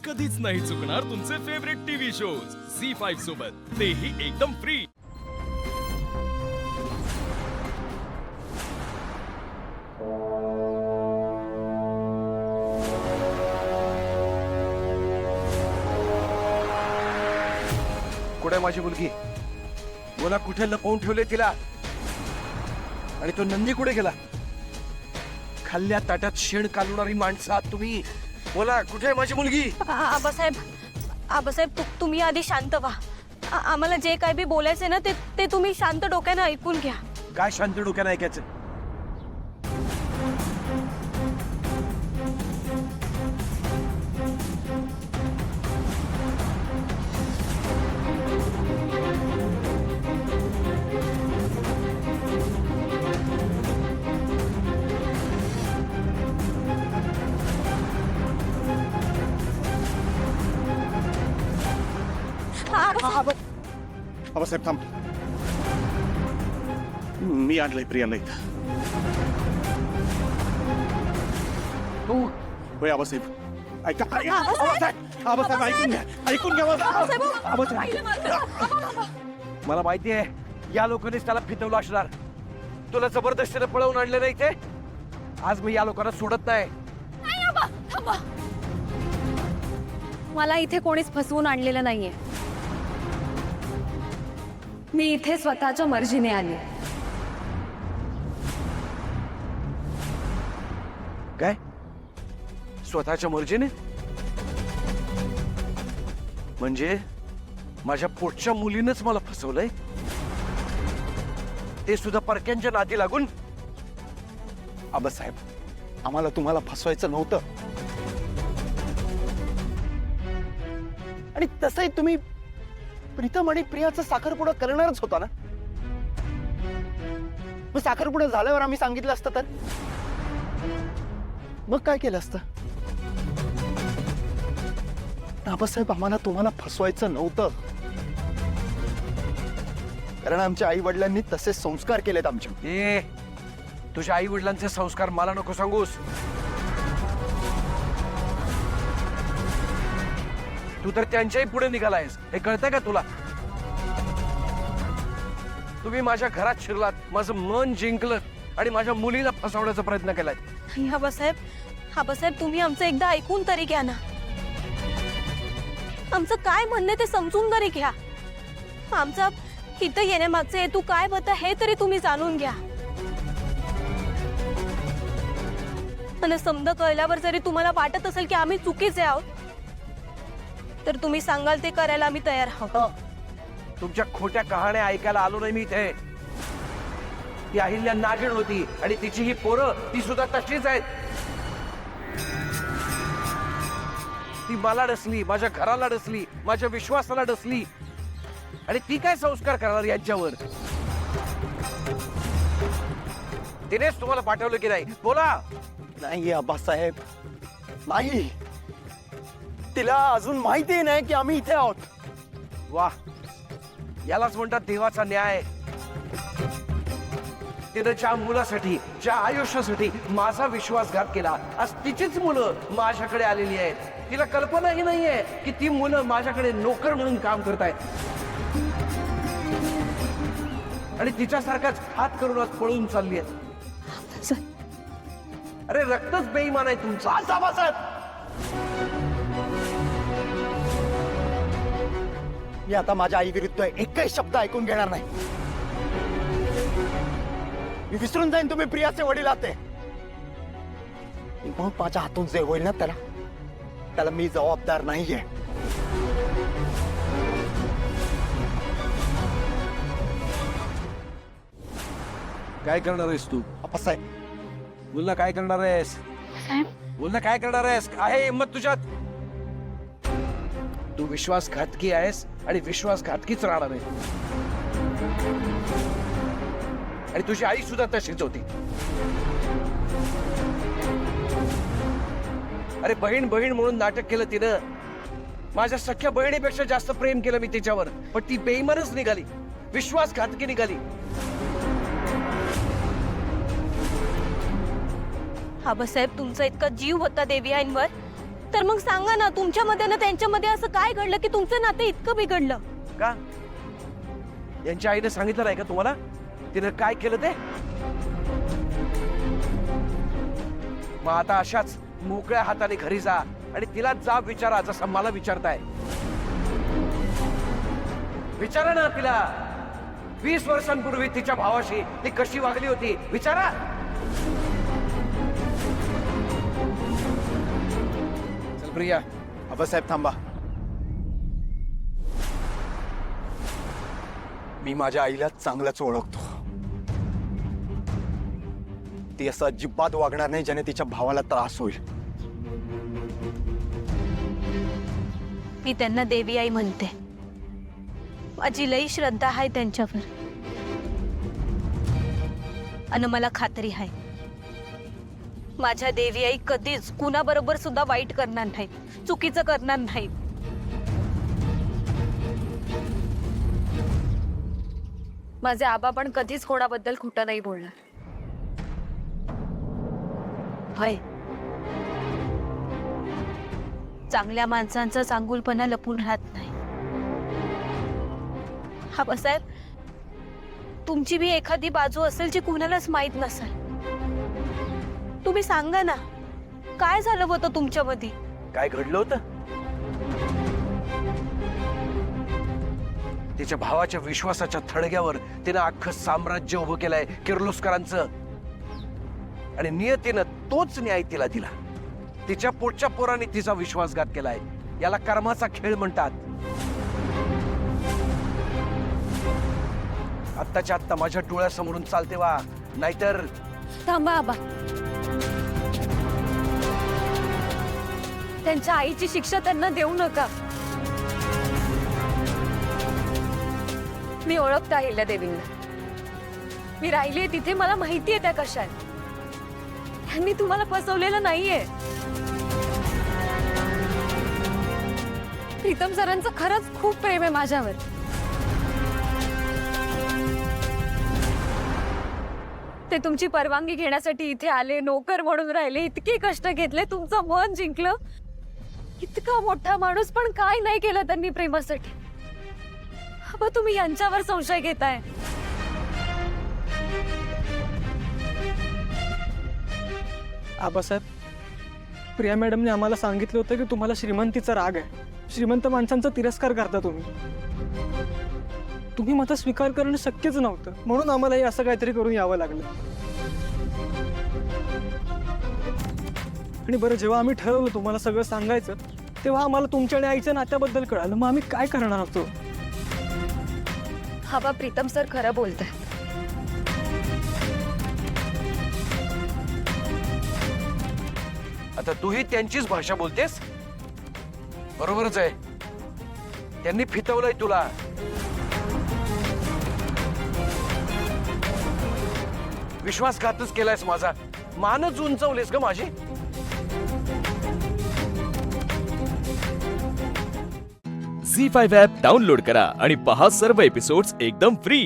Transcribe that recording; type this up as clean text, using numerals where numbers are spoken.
कधीच नाही चुकणार तुमचे फेवरेट टीव्ही शोज झी5 सोबत, तेही एकदम फ्री। कुठे माझी मुलगी? बोला, कुठे लपवून ठेवले तिला? आणि तो नंदी कुठे गेला? खाल्ल्या ताटात शेण कालवणारी माणसं आहात तुम्ही। बोला, कुठे आहे माझी मुलगी? आबासाहेब तुम्ही आधी शांत व्हा। आम्हाला जे काय बी बोलायचं ना ते तुम्ही शांत डोक्याने ऐकून घ्या। काय शांत डोक्यानं ऐकायचं? आबासाहेब थांब, मी आणलंय प्रियाला इथं। तू होय आबासाहेब, ऐका आबासाहेब ऐकून घ्या आबासाहेब। मला माहिती आहे या लोकांनीच त्याला फितवलं असणार। तुला जबरदस्तीने पळवून आणले नाही ते? आज मी या लोकांना सोडत नाही। मला इथे कोणीच फसवून आणलेलं नाहीये। मी इथे स्वतःच्या मर्जीने आली। काय? स्वतःच्या मर्जीने? म्हणजे माझ्या पोटच्या मुलीनंच मला फसवलंय, ते सुद्धा परक्यांच्या नादी लागून? आबासाहेब, आम्हाला तुम्हाला फसवायचं नव्हतं, आणि तसंही तुम्ही प्रीतम आणि प्रियाचा साखरपुडा करणारच होता ना? मग साखरपुडा झाल्यावर आम्ही सांगितलं असतं तर मग काय केलं असतं? आबासाहेब, आम्हाला तुम्हाला फसवायचं नव्हतं, कारण आमच्या आई वडिलांनी तसे संस्कार केलेत आमच्या। ए, तुझ्या आई वडिलांचे संस्कार मला नको सांगूस। तू तर त्यांच्याही पुढे निघालायस, हे कळतंय का तुला? तुम्ही माझ्या घरात शिरलात, माझं मन जिंकलं आणि माझ्या मुलीला फसवण्याचा प्रयत्न केलाय। आबासाहेब तुम्ही आमचं एकदा ऐकून तरी घ्या ना। आमचं काय म्हणणं ते समजून तरी घ्या। आमचा इथं येण्यामागचे हेतू काय होता हे तरी तुम्ही जाणून घ्या। आणि समजा कळल्यावर जरी तुम्हाला वाटत असेल की आम्ही चुकीचे आहोत, तर तुम्ही सांगाल ते करायला आम्ही तयार आहोत। तुमच्या खोट्या कहाण्या ऐकायला आलो नाही मी इथे। ती अहिल्या नागिण होती आणि तिची ही पोरं ती सुद्धा तशीच आहेत। ती मला डसली, माझ्या घराला डसली, माझ्या विश्वासाला डसली, आणि ती काय संस्कार करणार यांच्यावर? तिनेच तुम्हाला पाठवलं की नाही? बोला। नाही आबासाहेब, नाही, तिला अजून माहिती नाही की आम्ही इथे आहोत। वाह, यालाच म्हणतात देवाचा न्याय। तिने ज्या मुलासाठी, ज्या आयुष्यासाठी माझा विश्वासघात केला, आज तिचीच मुलं माझ्याकडे आलेली आहेत। तिला कल्पनाही नाहीये की ती मुलं माझ्याकडे नोकर म्हणून काम करतायत, आणि तिच्यासारखाच हात करून आज पळून चालली आहेत। अरे रक्तच बेईमान आहे तुमचं। आबासाहेब, मी आता माझ्या आई विरुद्ध एकही शब्द ऐकून घेणार नाही। मी विसरून जाईन तुम्ही प्रियाचे वडील आहात। मग माझ्या हातून जे होईल ना त्याला मी जबाबदार नाहीये। काय करणार आहेस तू? आबासाहेब, बोल ना, काय करणार आहेस? बोल ना, काय करणार आहेस? आहे हिंमत तुझ्यात? तू विश्वासघातकी आहेस आणि विश्वासघातकीच राहणार आहे, आणि तुझी आई सुद्धा तशीच होती। अरे बहीण बहीण म्हणून नाटक केलं तिनं। माझ्या सख्या बहिणीपेक्षा जास्त प्रेम केलं मी तिच्यावर, पण ती बेईमानच निघाली, विश्वासघातकी निघाली। आबासाहेब तुमचा इतका जीव होता देवी आईंवर, तर मग सांगा ना, तुमच्यामध्ये ना त्यांच्यामध्ये असं काय घडलं की तुमचं नातं इतकं बिघडलं? का यांच्या आईने सांगितलं नाही का तुम्हाला तिने काय केलं ते? मग आता अशाच मोकळ्या हाताने घरी जा आणि तिला जाब विचारा जसं मला विचारताय. विचारा ना तिला, 20 वर्षांपूर्वी तिच्या भावाशी ती कशी वागली होती विचारा. चल प्रिया. आबासाहेब थांबा. मी माझ्या आईला चांगलंच ओळखतो. ती असं अजिबात वागणार नाही ज्याने तिच्या भावाला त्रास होईल. मी त्यांना देवी आई म्हणते. माझी लई श्रद्धा आहे त्यांच्यावर. आणि मला खात्री आहे माझ्या देवी आई कधीच कुणाबरोबर सुद्धा वाईट करणार नाही, चुकीचं करणार नाही. माझे आबा पण कधीच कोणाबद्दल खोटं नाही बोलणार. होय, चांगल्या माणसांचा चांगुलपणा लपून राहत नाही. आबासाहेब, तुमची बी एखादी बाजू असेल जी कुणालाच माहित नसेल. तुम्ही सांगा ना, काय झालं होतं तुमच्यामध्ये? काय घडलं होतं? तिच्या भावाच्या विश्वासाच्या थडग्यावर तिनं अख्खं साम्राज्य उभं केलंय किर्लोस्करांचं. आणि नियतीनं तोच न्याय तिला दिला. तिच्या पोटच्या पोराने तिचा विश्वासघात केलाय. याला कर्माचा खेळ म्हणतात. आत्ताच्या आत्ता माझ्या डोळ्यासमोरून चालते वा, नाहीतर. थांबा आबा. त्यांच्या आईची शिक्षा त्यांना देऊ नका. मी ओळखता अहिल्या देवींना. मी राहिलीये तिथे, मला माहितीये त्या कशा आहेत. त्यांनी तुम्हाला फसवलेलं नाहीये. प्रीतम सरांचं खरंच खूप प्रेम आहे माझ्यावर. ते तुमची परवानगी घेण्यासाठी इथे आले, नोकर म्हणून राहिले, इतके कष्ट घेतले, तुमचं मन जिंकलं. इतका मोठा माणूस पण काय नाही केलं त्यांनी प्रेमासाठी. अब तुम्ही यांच्यावर संशय घेताय. आबासाहेब, प्रिया मॅडमने आम्हाला सांगितलं होतं की तुम्हाला श्रीमंतीचा राग आहे. श्रीमंत माणसांचा तिरस्कार करता तुम्ही. तुम्ही माझा स्वीकार करणं शक्यच नव्हतं, म्हणून आम्हाला हे असं काहीतरी करून यावं लागलं. आणि बरं, जेव्हा आम्ही ठरवलं तुम्हाला सगळं सांगायचं, तेव्हा आम्हाला तुमच्या आणि आईच्या नात्याबद्दल कळालं. मग आम्ही काय करणार होतो? हा बा, प्रीतम सर खरं बोलताय. आता तूही त्यांचीच भाषा बोलतेस. बरोबरच आहे. त्यांनी फितवलंय तुला. विश्वासघातच केलायस माझा. मानच उंचवलेस ग माझी. झी 5 ॲप डाउनलोड करा आणि पहा सर्व एपिसोड्स एकदम फ्री.